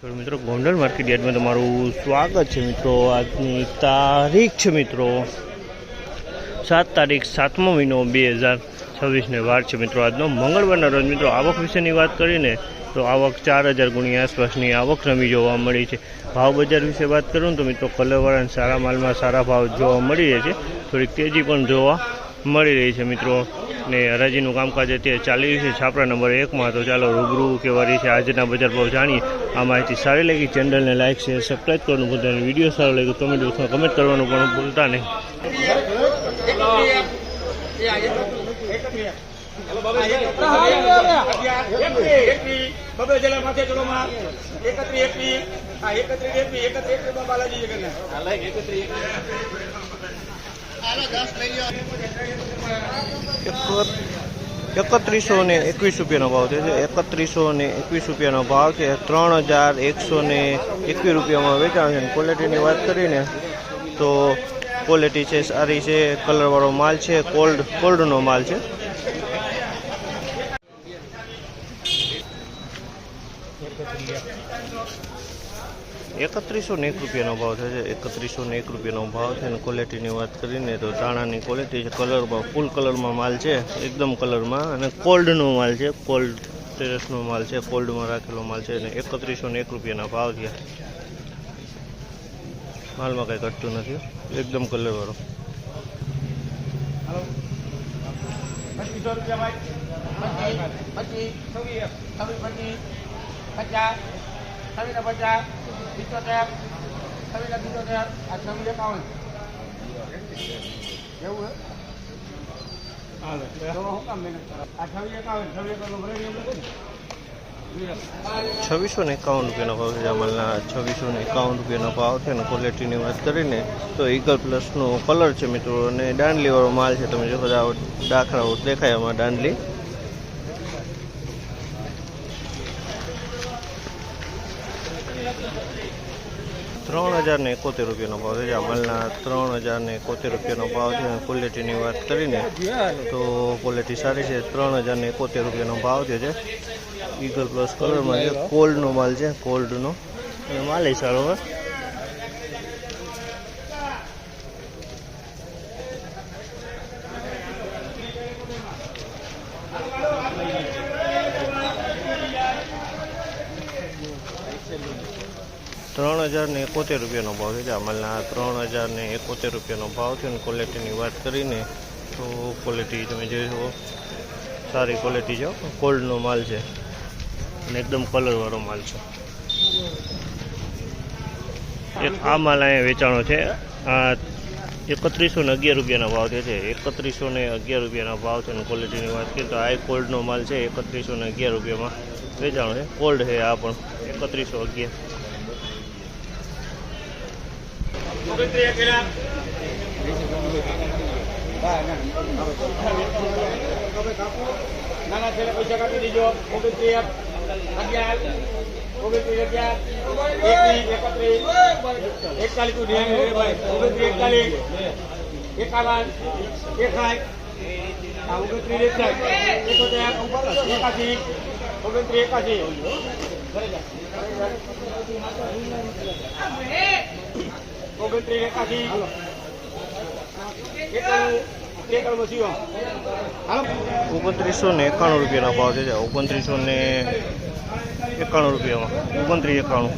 મિત્રો ગોંડલ માર્કેટ યાર્ડમાં તમારું સ્વાગત છે। મિત્રો આજની તારીખ છે મિત્રો 7 તારીખ 7મો મહિનો 2026 વાર છે। મિત્રો આજનો મંગળવારના રોજ મિત્રો આવક વિશેની વાત કરીને તો આવક 4000 ગુણી આસપાસની આવક રમી જોવા મળી છે। ભાવ બજાર વિશે વાત કરું તો મિત્રો કલરવાળા સારા માલમાં સારા ભાવ જોવા મળી રહે છે, થોડીક તેજી પણ જોવા મળી રહી છે મિત્રો। ને હરાજીનું કામકાજ અત્યારે ચાલી રહ્યું છે છાપરા નંબર 1માં। તો ચાલો રૂબરૂ કેવારી છે આજના બજાર ભાવ જાણીએ। આ માહિતી સારી લાગી ચેનલને લાઇક શેર સબસ્ક્રાઈબ કરવાનું ભૂલતા નહીં, વિડીયો સારો લાગ્યો કમેન્ટ બોક્સમાં કમેન્ટ કરવાનું પણ ભૂલતા નહીં। એકત્રીસો ને 21 રૂપિયાનો ભાવ છે। 3121 રૂપિયાનો ભાવ છે। 3121 રૂપિયામાં વેચાણ છે। ક્વોલિટીની વાત કરીને તો ક્વોલિટી છે સારી છે, કલરવાળો માલ છે, કોલ્ડનો માલ છે। એકત્રીસો ને 1 રૂપિયાનો ભાવ છે। 3101 રૂપિયાનો ભાવ છે। અને ક્વોલિટીની વાત કરીને તો દાણાની ક્વોલિટી છે, કલરમાં ફૂલ કલરમાં માલ છે, એકદમ કલરમાં, અને કોલ્ડનો માલ છે, કોલ્ડ ટેરેસનો માલ છે, કોલ્ડમાં રાખેલો માલ છે। અને 3101 રૂપિયાના ભાવ છે। માલમાં કંઈ ઘટતું નથી, એકદમ કલરવાળો। ₹2651 રૂપિયાનો ભાવ છે। જામલના 2651 રૂપિયાનો ભાવ છે। અને ક્વોલિટીની વાત કરીને તો ઈગલ પ્લસનો કલર છે મિત્રો, અને દાંડલીવાળો માલ છે। તમે જો બધા દાખલાઓ દેખાય આમાં દાંડલી। ₹3071 રૂપિયાનો ભાવ છે। જામલના 3071 રૂપિયાનો ભાવ છે। ક્વોલિટીની વાત કરીને તો ક્વોલિટી સારી છે। 3071 રૂપિયાનો ભાવ છે। ઈગલ પ્લસ કલરમાં છે, કોલ્ડનો માલ છે, કોલ્ડનો, અને માલ સારો હોય। ₹3071 રૂપિયાનો ભાવ છે। જામલના 3071 રૂપિયાનો ભાવ છે। અને ક્વોલિટીની વાત કરીને તો ક્વોલિટી તમે જોઈ શકો સારી ક્વોલિટી છે, કોલ્ડનો માલ છે, અને એકદમ કલરવાળો માલ છે। એક આ માલ અહીંયા વેચાણો છે। આ 3111 રૂપિયાનો ભાવ છે। 3111 રૂપિયાના ભાવ છે। અને ક્વોલિટીની વાત કરીએ તો આ કોલ્ડનો માલ છે, 3111 રૂપિયામાં વેચાણો છે। કોલ્ડ છે આ પણ 3111। નાના છે પૈસા કાપી દીજો। 29 11 29 41 તું ધ્યાન રે ભાઈ। 29 41 51 આ 29 ₹2991 રૂપિયાનો ભાવ છે। 2991 રૂપિયામાં 2991।